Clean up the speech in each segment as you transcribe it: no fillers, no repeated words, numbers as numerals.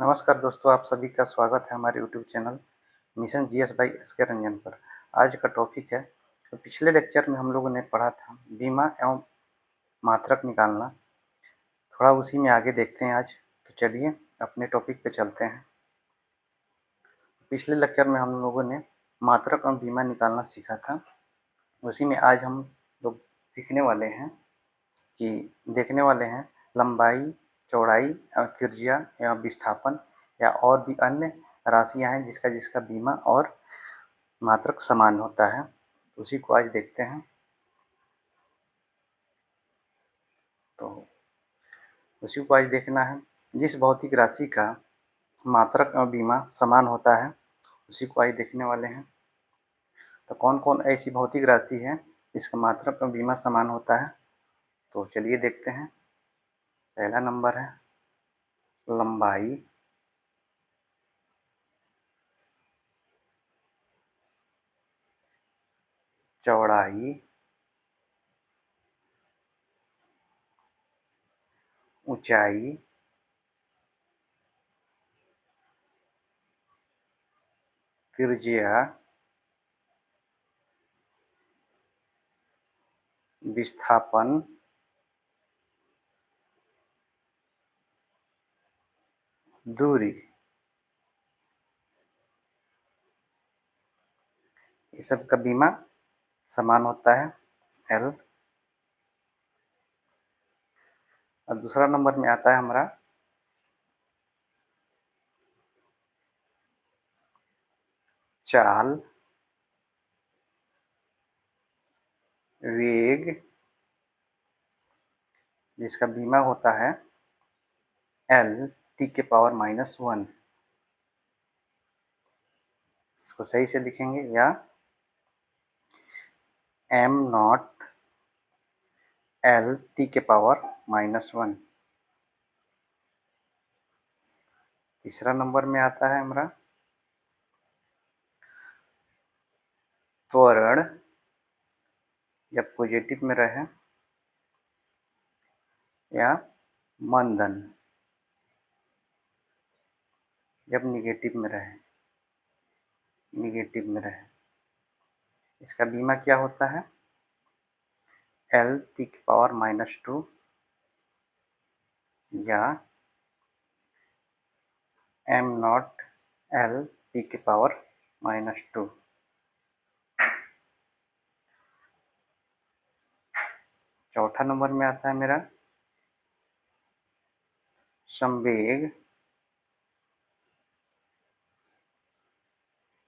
नमस्कार दोस्तों, आप सभी का स्वागत है हमारे YouTube channel mission GS by SK Ranjan पर। आज का टॉपिक है, तो पिछले लेक्चर में हम लोगों ने पढ़ा था बीमा एवं मात्रक निकालना। थोड़ा उसी में आगे देखते हैं आज। तो चलिए अपने टॉपिक पे चलते हैं। पिछले लेक्चर में हम लोगों ने मात्रक एवं बीमा निकालना सीखा था। उसी में आज हम लोग सीखने वाले हैं कि देखने वाले हैं लंबाई, चौड़ाई एवं त्रिज्या एवं विस्थापन या और भी अन्य राशियां हैं जिसका जिसका बीमा और मात्रक समान होता है। तो उसी को आज देखते हैं। तो उसी को आज देखना है। जिस भौतिक राशि का मात्रक एवं बीमा समान होता है उसी को आज देखने वाले हैं। तो कौन कौन ऐसी भौतिक राशि है जिसका मात्रक एवं बीमा समान होता है, तो चलिए देखते हैं। पहला नंबर है लंबाई, चौड़ाई, ऊंचाई, त्रिज्या, विस्थापन, दूरी। ये सब का बीमा समान होता है एल। और दूसरा नंबर में आता है हमारा चाल, वेग, जिसका बीमा होता है एल टी के पावर -1। इसको सही से लिखेंगे, या एम नॉट एल टी के पावर -1। तीसरा नंबर में आता है हमारा त्वरण, जब पॉजिटिव में रहे, या मंदन जब निगेटिव में रहे। इसका बीमा क्या होता है एल टी के पावर -2 या एम नॉट एल टी के पावर -2। चौथा नंबर में आता है मेरा संवेग,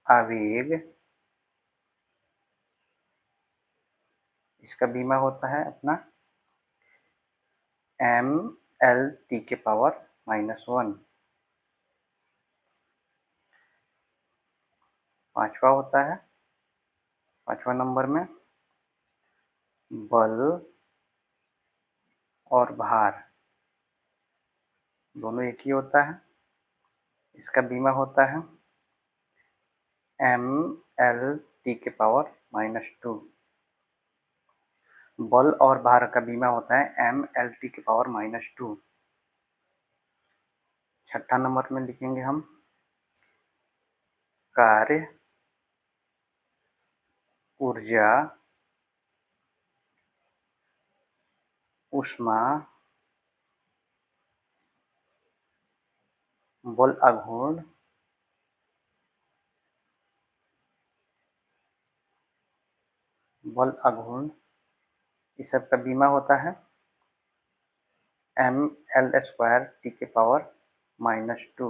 आवेग। इसका बीमा होता है अपना एम एल टी के पावर -1। पांचवा होता है, पांचवा नंबर में बल और भार दोनों एक ही होता है। इसका बीमा होता है एम एल टी के पावर -2। बल और भार का बीमा होता है एम एल टी के पावर -2। छठा नंबर में लिखेंगे हम कार्य, ऊर्जा, ऊष्मा, बल आघूर्ण, इस सब का बीमा होता है एम एल स्क्वायर टी के पावर -2।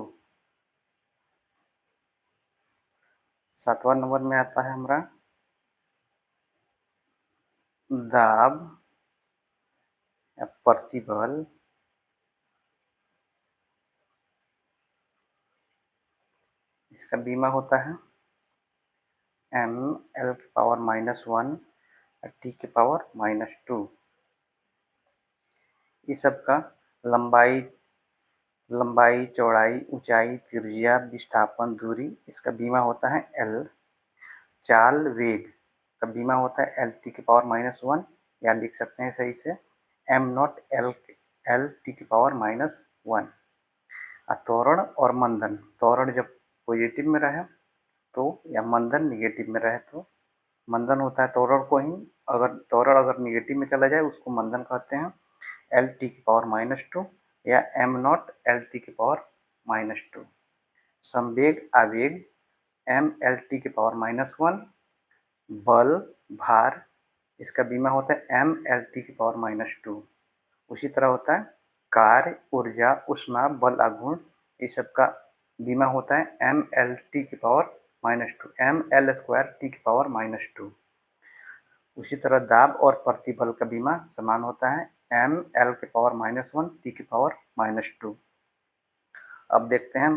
सातवां नंबर में आता है हमारा दाब या प्रतिबल। इसका बीमा होता है एम एल के पावर -1 टी के पावर -2। इस सब का लंबाई, चौड़ाई, ऊंचाई, त्रिज्या, विस्थापन, दूरी, इसका बीमा होता है एल। चाल, वेग का बीमा होता है एल टी के पावर -1, या लिख सकते हैं सही से एम नॉट एल टी के पावर -1। त्वरण और मंदन, त्वरण जब पॉजिटिव में रहे तो या मंदन निगेटिव में रहे तो मंदन होता है त्वरण को ही, अगर त्वरण अगर निगेटिव में चला जाए उसको मंदन कहते हैं। एल टी की पावर -2 या एम नॉट एल टी की पावर -2। संवेग आवेग एम एल टी की पावर -1। बल भार इसका बीमा होता है एम एल टी की पावर -2। उसी तरह होता है कार्य ऊर्जा ऊष्मा बल आघूर्ण, इस सब का बीमा होता है एम एल टी की power -2, M L square T की पावर -2। उसी तरह दाब और प्रतिबल का बीमा समान होता है एम एल की पावर -1 टी की पावर -2। अब देखते हैं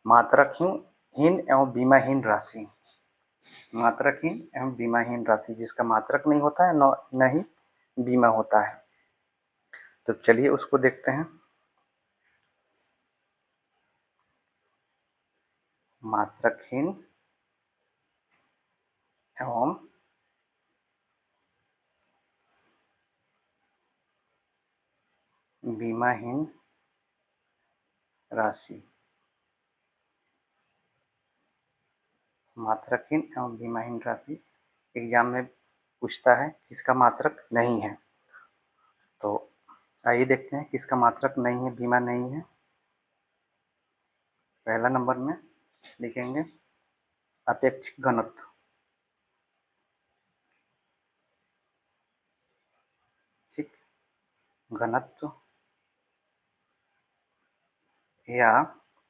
मात्रकहीन एवं बीमाहीन राशि। मात्रकहीन एवं बीमाहीन राशि, जिसका मात्रक नहीं होता है न ही बीमा होता है। तो चलिए उसको देखते हैं। मात्रकहीन एवं बीमाहीन राशि। मात्रकहीन एवं बीमाहीन राशि एग्जाम में पूछता है किसका मात्रक नहीं है। तो आइए देखते हैं किसका मात्रक नहीं है, बीमा नहीं है। पहला नंबर में लिखेंगे अपेक्षिक घनत्व। ठीक, घनत्व या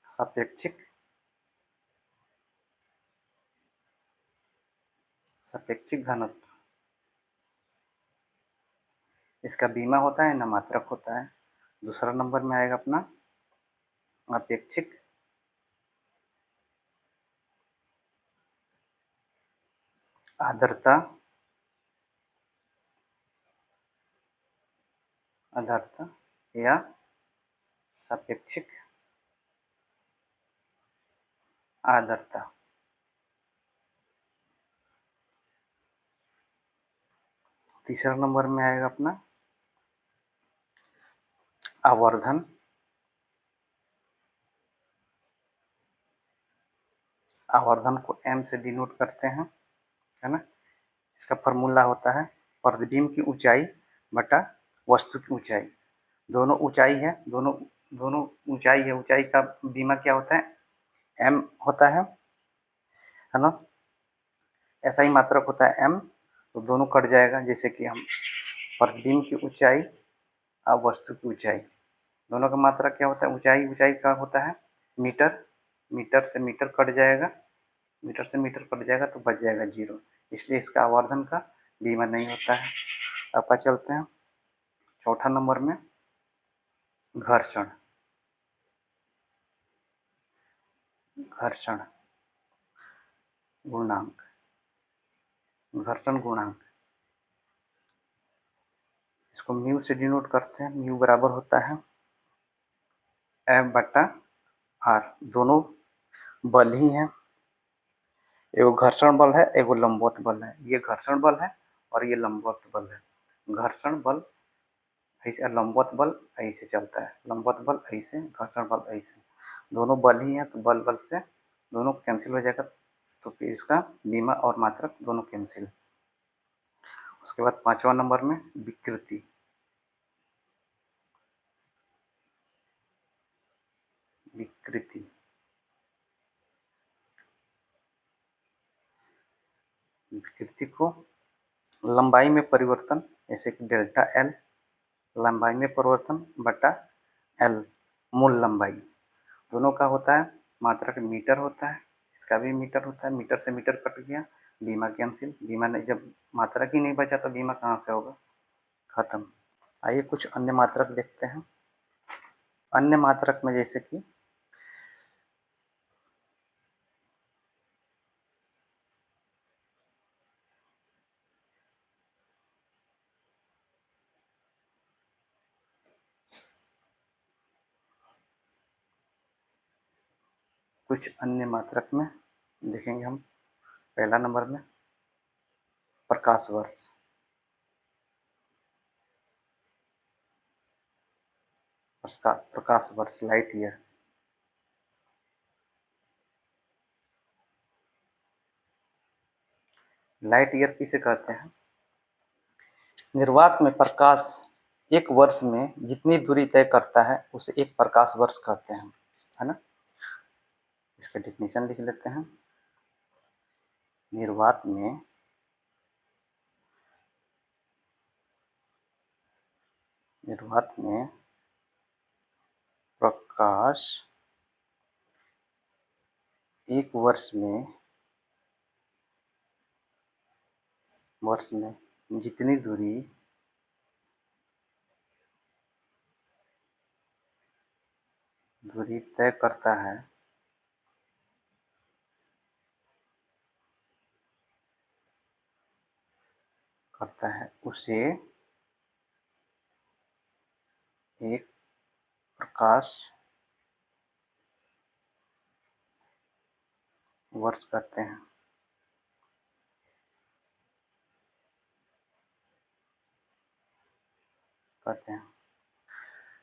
सापेक्षिक सापेक्षिक घनत्व, इसका बीमा होता है ना मात्रक होता है। दूसरा नंबर में आएगा अपना अपेक्षिक आर्द्रता। आर्द्रता या सापेक्षिक आर्द्रता। तीसरा नंबर में आएगा अपना आवर्धन। आवर्धन को m से डिनोट करते हैं, है ना। इसका फॉर्मूला होता है प्रतिबिंब की ऊंचाई बटा वस्तु की ऊंचाई। दोनों ऊंचाई है, दोनों दोनों ऊंचाई है, ऊंचाई का बीमा क्या होता है m होता है ना। ऐसा ही मात्रक होता है m, तो दोनों कट जाएगा। जैसे कि हम प्रतिबिंब की ऊंचाई और वस्तु की ऊंचाई, दोनों का मात्रक क्या होता है, ऊंचाई ऊंचाई का होता है मीटर, मीटर से मीटर कट जाएगा, मीटर से मीटर कट जाएगा तो बच जाएगा 0, इसलिए इसका आवर्धन का बीमा नहीं होता है। अब चलते हैं चौथा नंबर में घर्षण। घर्षण गुणांक, घर्षण गुणांक इसको म्यू से डिनोट करते हैं। म्यू बराबर होता है एफ बटा आर। दोनों बल ही हैं, एगो घर्षण बल है एगो लंबवत बल है। ये घर्षण बल है और ये लंबवत बल है। घर्षण बल ऐसे, लंबवत बल ऐसे चलता है, लंबवत बल ऐसे, घर्षण बल ऐसे, दोनों बल ही हैं तो बल बल से दोनों कैंसिल हो जाएगा, तो फिर इसका बीमा और मात्रक दोनों कैंसिल। उसके बाद पांचवा नंबर में विकृति। विकृति विकृति को लंबाई में परिवर्तन, जैसे कि डेल्टा एल, लंबाई में परिवर्तन बटा एल मूल लंबाई, दोनों का होता है मात्रक मीटर होता है, इसका भी मीटर होता है। मीटर से मीटर कट गया, बीमा कैंसिल। बीमा नहीं, जब मात्रक ही नहीं बचा तो बीमा कहाँ से होगा, खत्म। आइए कुछ अन्य मात्रक देखते हैं। अन्य मात्रक में जैसे कि कुछ अन्य मात्रक में देखेंगे हम। पहला नंबर में प्रकाश वर्ष। प्रकाश वर्ष लाइट ईयर, लाइट ईयर किसे कहते हैं? निर्वात में प्रकाश एक वर्ष में जितनी दूरी तय करता है उसे एक प्रकाश वर्ष कहते हैं, है ना। इसका डेफिनेशन लिख लेते हैं। निर्वात में प्रकाश एक वर्ष में जितनी दूरी तय करता है उसे एक प्रकाश वर्ष कहते हैं।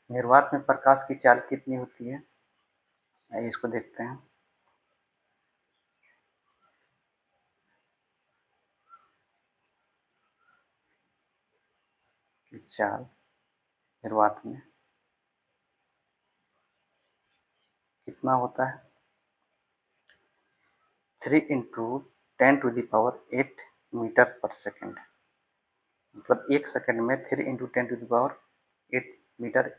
निर्वात में प्रकाश की चाल कितनी होती है? आइए इसको देखते हैं। चाल निर्वात में कितना होता है? 3 इंटू 10⁸ मीटर पर सेकेंड, मतलब 1 सेकेंड में 3 इंटू 10⁸ मीटर,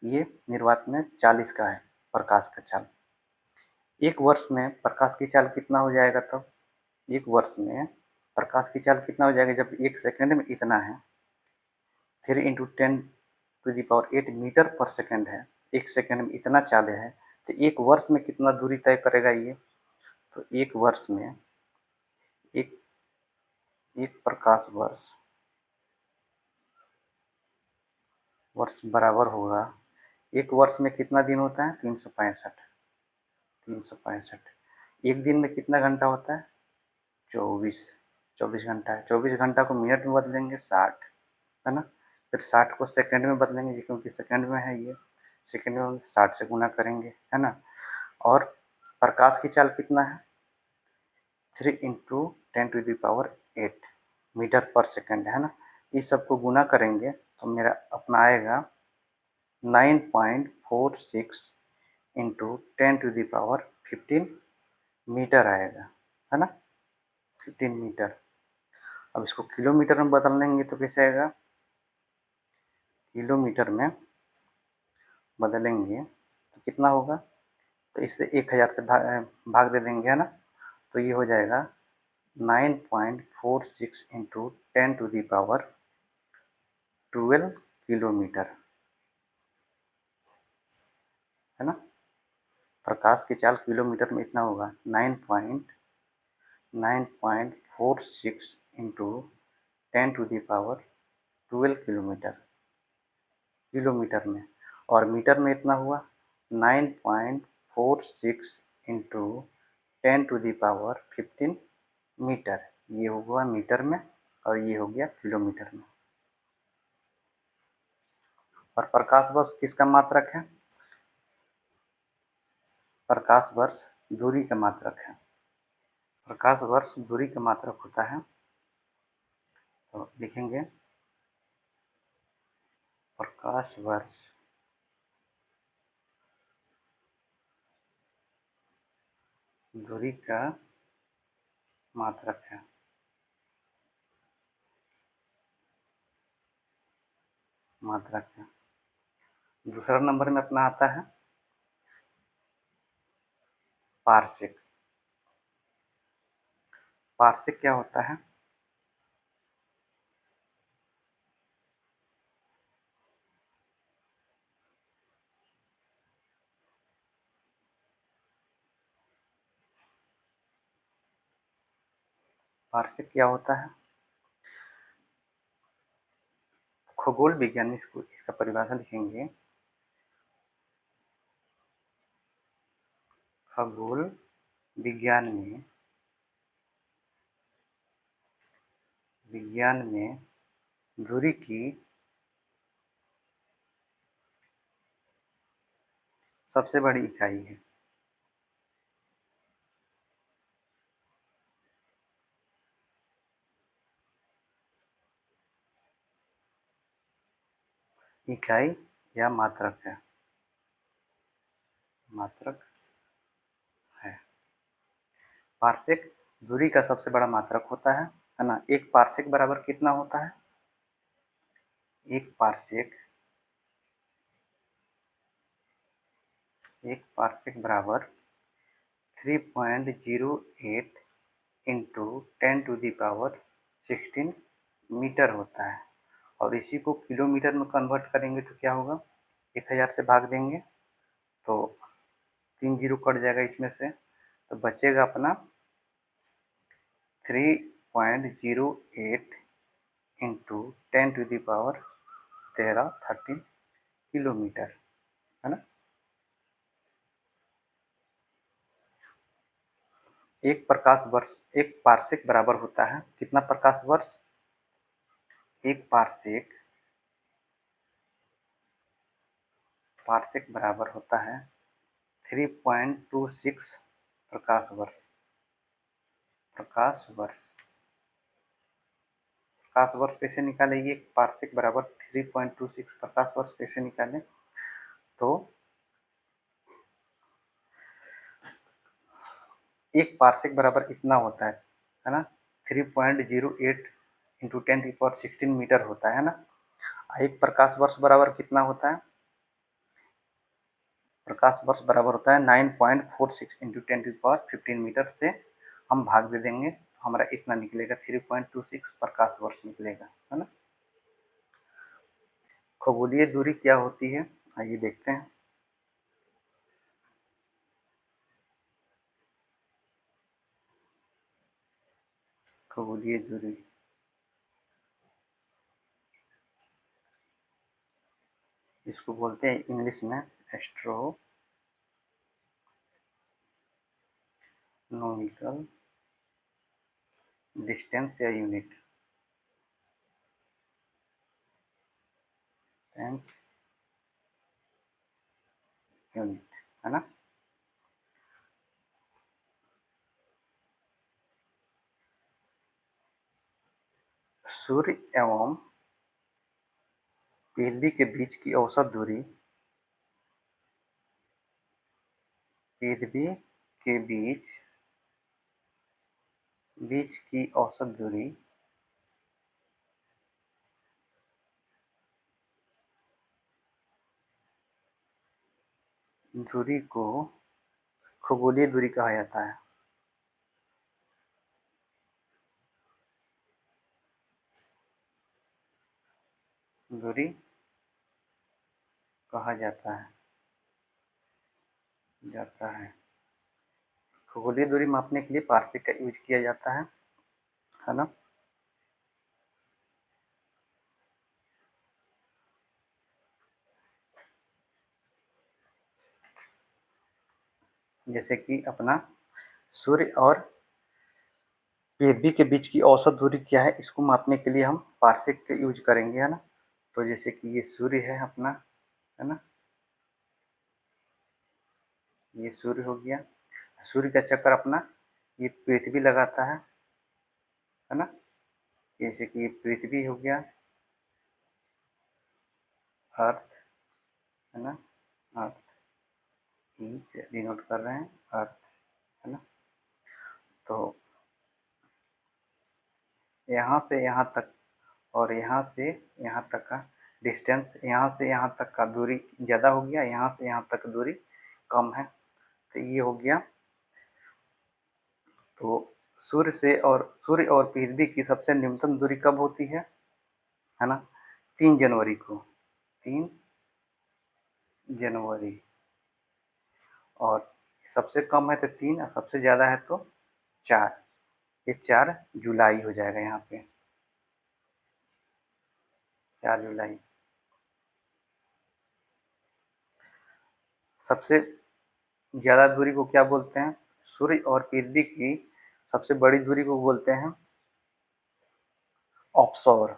ये निर्वात में 40 का है प्रकाश का चाल। एक वर्ष में प्रकाश की चाल कितना हो जाएगा तब? एक वर्ष में प्रकाश की चाल कितना हो जाएगा जब 1 सेकेंड में इतना है, 3 इंटू 10⁸ मीटर पर सेकेंड है, 1 सेकेंड में इतना चाल है, तो एक वर्ष में कितना दूरी तय करेगा ये? तो एक वर्ष में एक प्रकाश वर्ष बराबर होगा, एक वर्ष में कितना दिन होता है? 365। एक दिन में कितना घंटा होता है? 24 घंटा है। 24 घंटा को मिनट में बदलेंगे 60, है ना। फिर 60 को सेकंड में बदलेंगे क्योंकि सेकंड में है ये, सेकंड में 60 से गुना करेंगे, है ना। और प्रकाश की चाल कितना है? 3 इंटू 10⁸ मीटर पर सेकंड, है ना। इस सबको गुना करेंगे तो मेरा अपना आएगा 9.46 इंटू 10⁻15 मीटर आएगा, है ना, 15 मीटर। अब इसको किलोमीटर में बदल लेंगे तो कैसे आएगा? किलोमीटर में बदलेंगे तो कितना होगा? तो इससे 1000 से भाग दे देंगे, है ना। तो ये हो जाएगा 9.46 इंटू 10⁻12 किलोमीटर, है ना। प्रकाश की चाल किलोमीटर में इतना होगा 9.46 इंटू 10⁻12 किलोमीटर में, और मीटर में इतना हुआ 9.46 इंटू 10⁻15 मीटर। ये हुआ मीटर में और ये हो गया किलोमीटर में। और प्रकाश वर्ष किसका मात्रक है? प्रकाश वर्ष दूरी का मात्रक है। प्रकाश वर्ष दूरी का मात्रक होता है, तो लिखेंगे प्रकाश वर्ष दूरी का मात्रक है। दूसरा नंबर में अपना आता है पार्शिक। पार्शिक क्या होता है? पार्शिक क्या होता है? खगोल विज्ञान में इसका परिभाषा लिखेंगे। खगोल विज्ञान में दूरी की सबसे बड़ी इकाई है। इकाई या मात्रक है, मात्रक है। पार्सेक दूरी का सबसे बड़ा मात्रक होता है ना। एक पार्सेक बराबर कितना होता है? एक पार्सेक बराबर 3.08 इंटू 10⁻16 मीटर होता है। और इसी को किलोमीटर में कन्वर्ट करेंगे तो क्या होगा? 1000 से भाग देंगे तो 3 जीरो कट जाएगा इसमें से, तो बचेगा अपना 3.08 इंटू 10⁻13 किलोमीटर, है ना। एक पार्सेक बराबर होता है कितना प्रकाश वर्ष? एक पार्सेक बराबर होता है 3.26 प्रकाश वर्ष। प्रकाश वर्ष कैसे निकालेंगे? एक पार्सेक बराबर 3.26 प्रकाश वर्ष कैसे निकालें? तो एक पार्सेक बराबर कितना होता है ना? 3.08 इंटू 10⁻16 मीटर होता है ना। एक प्रकाश वर्ष बराबर कितना होता है? प्रकाश वर्ष बराबर होता है 9.46 इंटू 10⁻15 मीटर से हम भाग दे देंगे तो हमारा इतना निकलेगा, 3.26 प्रकाश वर्ष निकलेगा, है ना। खगोलीय दूरी क्या होती है? आइए देखते हैं। खगोलीय दूरी इसको बोलते हैं इंग्लिश में एस्ट्रोनॉमिकल डिस्टेंस या यूनिट है ना। सूर्य एवं पृथ्वी के बीच की औसत दूरी, पृथ्वी के बीच की औसत दूरी को खगोलीय दूरी कहा जाता है। दूरी कहा जाता है। खगोलीय दूरी मापने के लिए पार्सेक का यूज किया जाता है ना। जैसे कि अपना सूर्य और पृथ्वी के बीच की औसत दूरी क्या है, इसको मापने के लिए हम पार्सेक का यूज करेंगे, है ना। तो जैसे कि ये सूर्य है अपना, है ना, ये सूर्य हो गया। सूर्य का चक्कर अपना ये पृथ्वी लगाता है ना। जैसे कि ये पृथ्वी हो गया, अर्थ, है ना, अर्थ ई से डिनोट कर रहे हैं, अर्थ, है ना। तो यहाँ से यहाँ तक और यहाँ से यहाँ तक का डिस्टेंस, यहाँ से यहाँ तक का दूरी ज़्यादा हो गया, यहाँ से यहाँ तक दूरी कम है, तो ये हो गया। तो सूर्य और पृथ्वी की सबसे न्यूनतम दूरी कब होती है ना? 3 जनवरी को, 3 जनवरी। और सबसे कम है तो 3 और सबसे ज़्यादा है तो 4, ये 4 जुलाई हो जाएगा यहाँ पे, 4 जुलाई। सबसे ज़्यादा दूरी को क्या बोलते हैं? सूर्य और पृथ्वी की सबसे बड़ी दूरी को बोलते हैं ऑफशोर,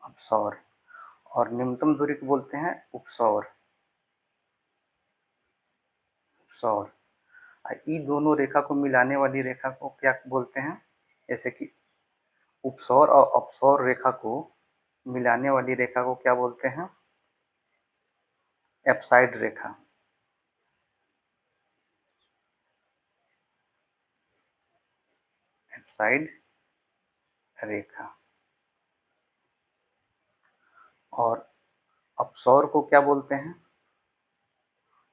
ऑफशोर। और न्यूनतम दूरी को बोलते हैं उपसौर, सौर। ये दोनों रेखा को मिलाने वाली रेखा को क्या बोलते हैं? जैसे कि उपसौर और अपसौर रेखा को मिलाने वाली रेखा को क्या बोलते हैं? एप्साइड रेखा। एप्साइड रेखा। और अपसौर को क्या बोलते हैं?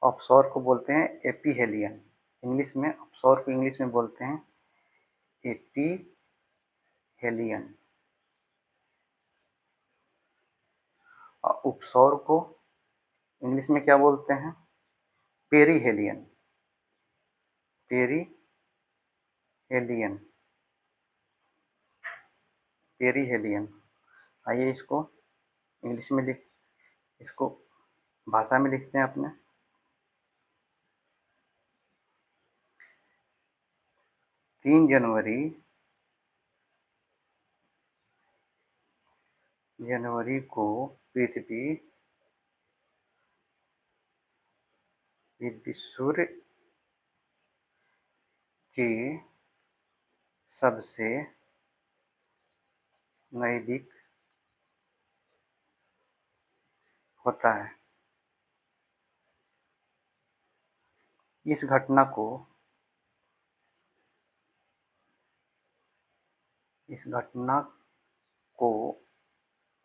अपसौर को बोलते हैं एपीहेलियन। इंग्लिश में अपसौर को इंग्लिश में बोलते हैं एपीहेलियन। और उपसौर को इंग्लिश में क्या बोलते हैं? पेरीहेलियन। पेरीहेलियन। पेरीहेलियन। आइए इसको इंग्लिश में इसको भाषा में लिखते हैं अपने। 3 जनवरी को पृथ्वी सूर्य के सबसे नजदीक होता है। इस घटना को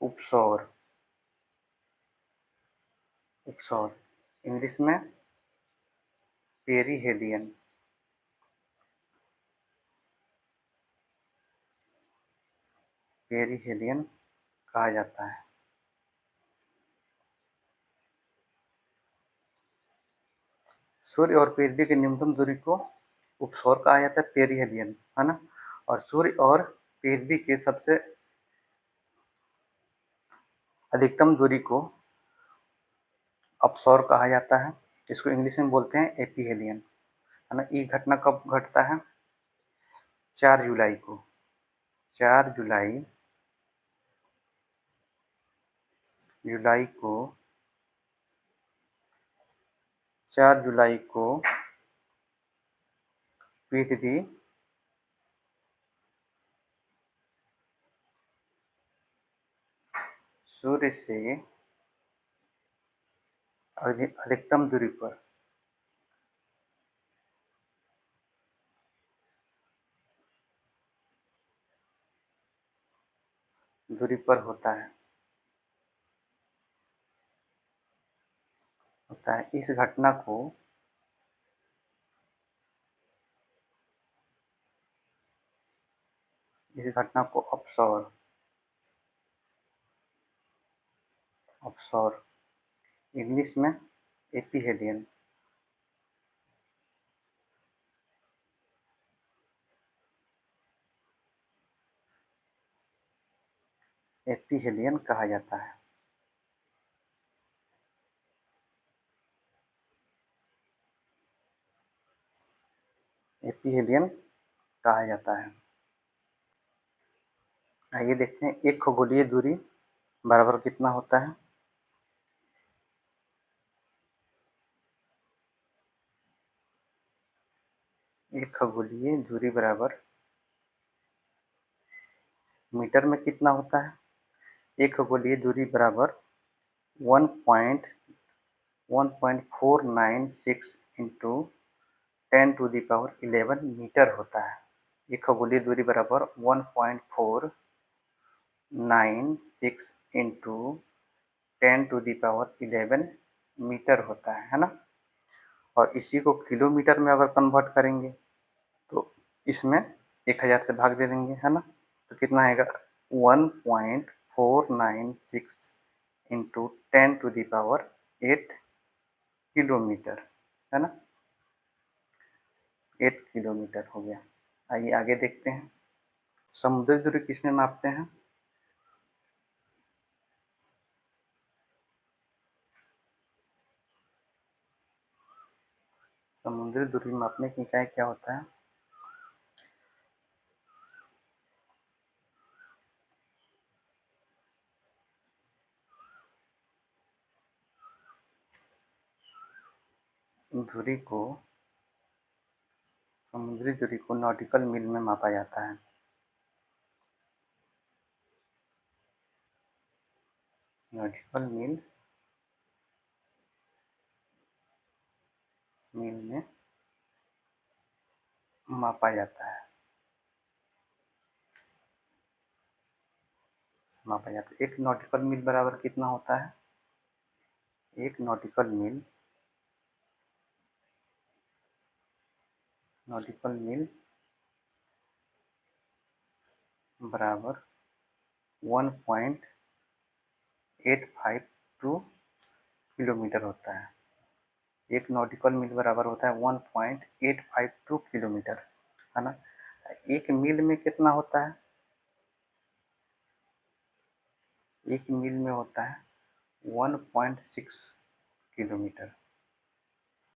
उपसौर इंग्लिश में पेरीहेलियन कहा जाता है। सूर्य और पृथ्वी की न्यूनतम दूरी को उपसौर कहा जाता है, पेरीहेलियन, है ना। और सूर्य और पृथ्वी के सबसे अधिकतम दूरी को अपसौर कहा जाता है। इसको इंग्लिश में बोलते हैं एपीहेलियन, है ना। ये घटना कब घटता है? 4 जुलाई को। 4 जुलाई को 4 जुलाई को पृथ्वी सूर्य से अधिकतम दूरी पर होता है। इस घटना को अपसौर इंग्लिश में एपीहेलियन कहा जाता है। एपीहेलियन कहा जाता है। आइए देखते हैं एक खगोलीय दूरी बराबर कितना होता है। एक खगोलीय दूरी बराबर मीटर में कितना होता है? एक खगोलीय दूरी बराबर 1.496 इंटू 10⁻11 मीटर होता है। एक खगोलीय दूरी बराबर 1.496 इंटू 10⁻11 मीटर होता है ना। और इसी को किलोमीटर में अगर कन्वर्ट करेंगे तो इसमें 1000 से भाग दे देंगे, है ना। तो कितना आएगा? 1.496 इंटू 10⁸ किलोमीटर, है ना। 8 किलोमीटर हो गया। आइए आगे देखते हैं समुद्री दूरी किसमें मापते हैं। समुद्री दूरी मापने की इकाई क्या होता है? समुद्री दूरी को नॉटिकल मील में मापा जाता है। नॉटिकल मील में मापा जाता है। एक नॉटिकल मील बराबर कितना होता है? एक नॉटिकल मील बराबर 1.852 किलोमीटर होता है। एक नॉटिकल मील बराबर होता है 1.852 किलोमीटर, है ना। एक मील में कितना होता है? एक मील में होता है 1.6 किलोमीटर।